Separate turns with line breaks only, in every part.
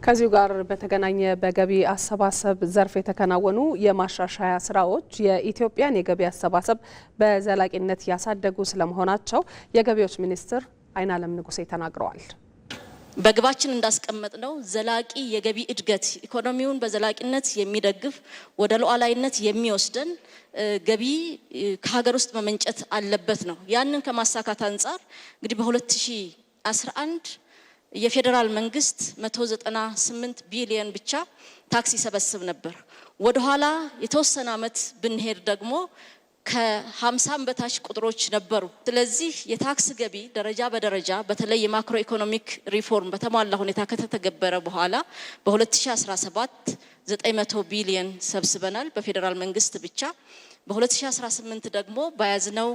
ከዚሁ ጋር በተገናኘ በገቢ አሰባሰብ ዘርፍ የተከናወኑ የማሻሻያ ስራዎች የኢትዮጵያን የገቢ አሰባሰብ በዘላቂነት ያሳደጉ ስለመሆናቸው የገቢዎች ሚኒስትር አይናለም ንጉሴ ተናግረዋል።
በግባችን እንዳስቀመጥነው ዘላቂ የገቢ እድገት ኢኮኖሚውን በዘላቂነት የሚደግፍ ወደ ሉዓላዊነት የሚወስደን ገቢ ከሀገር ውስጥ መመንጨት አለበት ነው። ያንን ከማሳካት አንፃር እንግዲህ በ2011 የፌደራል መንግስት 198 ቢሊዮን ብቻ ታክስ ይሰበስብ ነበር። ወደ ኋላ የተወሰነ አመት ብንሄድ ደግሞ ከ50 በታች ቁጥሮች ነበሩ። ስለዚህ የታክስ ገቢ ደረጃ በደረጃ በተለይ የማክሮ ኢኮኖሚክ ሪፎርም በተሟላ ሁኔታ ከተተገበረ በኋላ በ2017 900 ቢሊዮን ሰብስበናል በፌደራል መንግስት ብቻ። በ2018 ደግሞ በያዝነው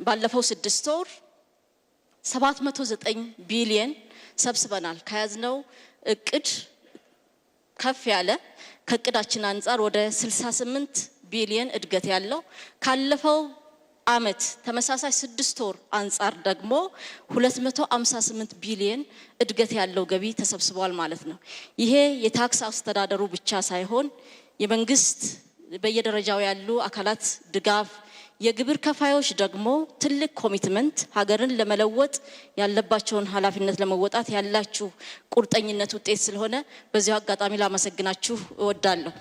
ባለፈው 6 ወር 709 ቢሊዮን ሰብስበናል። ከያዝነው እቅድ ከፍ ያለ ከእቅዳችን አንፃር ወደ 68 ቢሊዮን እድገት ያለው ካለፈው አመት ተመሳሳይ 6 ወር አንፃር ደግሞ 258 ቢሊዮን እድገት ያለው ገቢ ተሰብስቧል ማለት ነው። ይሄ የታክስ አስተዳደሩ ብቻ ሳይሆን የመንግስት በየደረጃው ያሉ አካላት ድጋፍ የግብር ከፋዮች ደግሞ ትልቅ ኮሚትመንት ሀገርን ለመለወጥ ያለባቸውን ኃላፊነት ለመወጣት ያላችሁ ቁርጠኝነት ውጤት ስለሆነ በዚሁ አጋጣሚ ላመሰግናችሁ እወዳለሁ።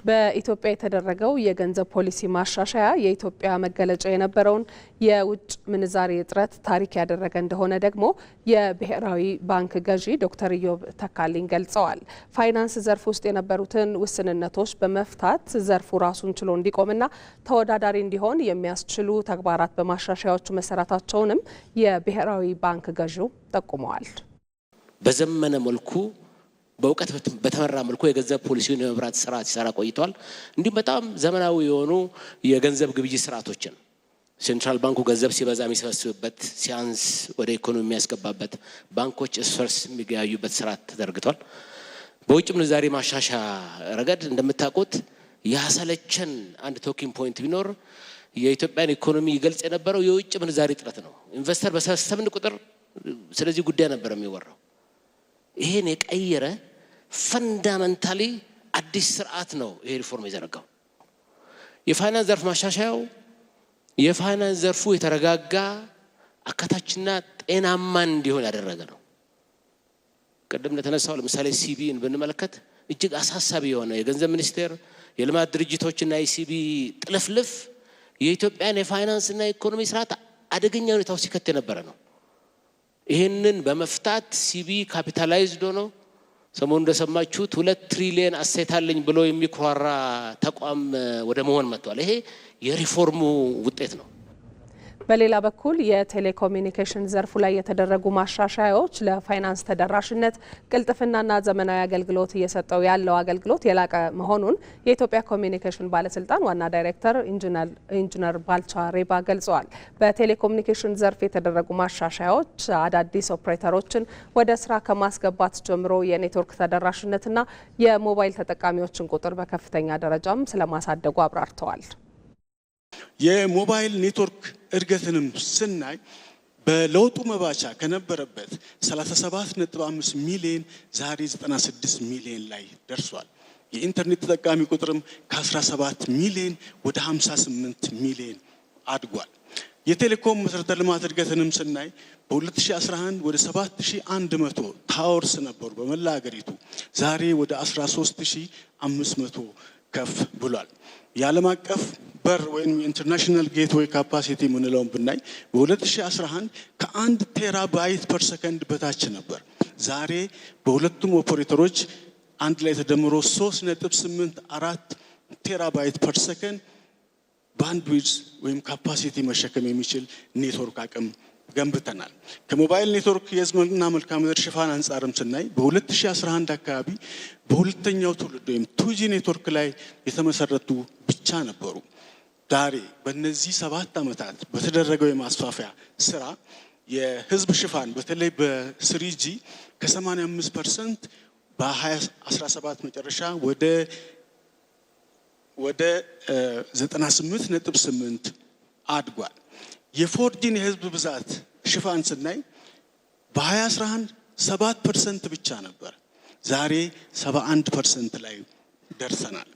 በኢትዮጵያ የተደረገው የገንዘብ ፖሊሲ ማሻሻያ የኢትዮጵያ መገለጫ የነበረውን የውጭ ምንዛሬ እጥረት ታሪክ ያደረገ እንደሆነ ደግሞ የብሔራዊ ባንክ ገዢ ዶክተር ኢዮብ ተካልኝ ገልጸዋል። ፋይናንስ ዘርፍ ውስጥ የነበሩትን ውስንነቶች በመፍታት ዘርፉ ራሱን ችሎ እንዲቆምና ተወዳዳሪ እንዲሆን የሚያስችሉ ተግባራት በማሻሻያዎቹ መሰራታቸውንም የብሔራዊ ባንክ ገዢው ጠቁመዋል።
በዘመነ መልኩ በእውቀት በተመራ መልኩ የገንዘብ ፖሊሲውን የመብራት ስራ ሲሰራ ቆይቷል። እንዲሁም በጣም ዘመናዊ የሆኑ የገንዘብ ግብይት ስርዓቶችን ሴንትራል ባንኩ ገንዘብ ሲበዛ የሚሰበስብበት ሲያንስ ወደ ኢኮኖሚ የሚያስገባበት ባንኮች እስፈርስ የሚገያዩበት ስርዓት ተደርግቷል። በውጭ ምንዛሬ ማሻሻያ ረገድ እንደምታውቁት ያሰለቸን አንድ ቶኪንግ ፖይንት ቢኖር የኢትዮጵያን ኢኮኖሚ ይገልጽ የነበረው የውጭ ምንዛሬ እጥረት ነው። ኢንቨስተር በሰበሰብን ቁጥር ስለዚህ ጉዳይ ነበር የሚወራው። ይሄን የቀየረ ፈንዳመንታሊ አዲስ ስርዓት ነው ይሄ ሪፎርም የዘረጋው። የፋይናንስ ዘርፍ ማሻሻያው የፋይናንስ ዘርፉ የተረጋጋ አካታችና ጤናማ እንዲሆን ያደረገ ነው። ቀደም ለተነሳው ለምሳሌ ሲቢን ብንመለከት እጅግ አሳሳቢ የሆነ የገንዘብ ሚኒስቴር የልማት ድርጅቶችና የሲቢ ጥልፍልፍ የኢትዮጵያን የፋይናንስና የኢኮኖሚ ስርዓት አደገኛ ሁኔታ ውስጥ ሲከት የነበረ ነው። ይሄንን በመፍታት ሲቢ ካፒታላይዝድ ሆኖ ሰሞኑን እንደሰማችሁት 2 ትሪሊየን አሴት አለኝ ብሎ የሚኮራ ተቋም ወደ መሆን መጥቷል። ይሄ የሪፎርሙ ውጤት ነው።
በሌላ በኩል የቴሌኮሙኒኬሽን ዘርፉ ላይ የተደረጉ ማሻሻያዎች ለፋይናንስ ተደራሽነት ቅልጥፍናና ዘመናዊ አገልግሎት እየሰጠው ያለው አገልግሎት የላቀ መሆኑን የኢትዮጵያ ኮሚኒኬሽን ባለስልጣን ዋና ዳይሬክተር ኢንጂነር ባልቻ ሬባ ገልጸዋል። በቴሌኮሙኒኬሽን ዘርፍ የተደረጉ ማሻሻያዎች አዳዲስ ኦፕሬተሮችን ወደ ስራ ከማስገባት ጀምሮ የኔትወርክ ተደራሽነትና የሞባይል ተጠቃሚዎችን ቁጥር በከፍተኛ ደረጃም ስለማሳደጉ አብራርተዋል።
የሞባይል ኔትወርክ እድገትንም ስናይ በለውጡ መባቻ ከነበረበት 37.5 ሚሊዮን ዛሬ 96 ሚሊዮን ላይ ደርሷል። የኢንተርኔት ተጠቃሚ ቁጥርም ከ17 ሚሊዮን ወደ 58 ሚሊዮን አድጓል። የቴሌኮም መሰረተ ልማት እድገትንም ስናይ በ2011 ወደ 7100 ታወርስ ነበሩ በመላ ሀገሪቱ፣ ዛሬ ወደ 13500 ከፍ ብሏል። የዓለም አቀፍ በር ወይም ኢንተርናሽናል ጌትዌይ ካፓሲቲ የምንለውን ብናይ በ2011 ከ1 ቴራባይት ፐር ሰከንድ በታች ነበር። ዛሬ በሁለቱም ኦፐሬተሮች አንድ ላይ ተደምሮ 3.84 ቴራባይት ፐር ሰከንድ ባንድዊድዝ ወይም ካፓሲቲ መሸከም የሚችል ኔትወርክ አቅም ገንብተናል። ከሞባይል ኔትወርክ የህዝብና መልክዓ ምድር ሽፋን አንጻርም ስናይ በ2011 አካባቢ በሁለተኛው ትውልድ ወይም 2G ኔትወርክ ላይ የተመሰረቱ ብቻ ነበሩ። ዛሬ በእነዚህ 7 ዓመታት በተደረገው የማስፋፊያ ስራ የህዝብ ሽፋን በተለይ በ3G ከ85% በ2017 መጨረሻ ወደ 98.8 አድጓል። የፎርጂን የህዝብ ብዛት ሽፋን ስናይ በ2011 7% ብቻ ነበር። ዛሬ 71% ላይ ደርሰናል።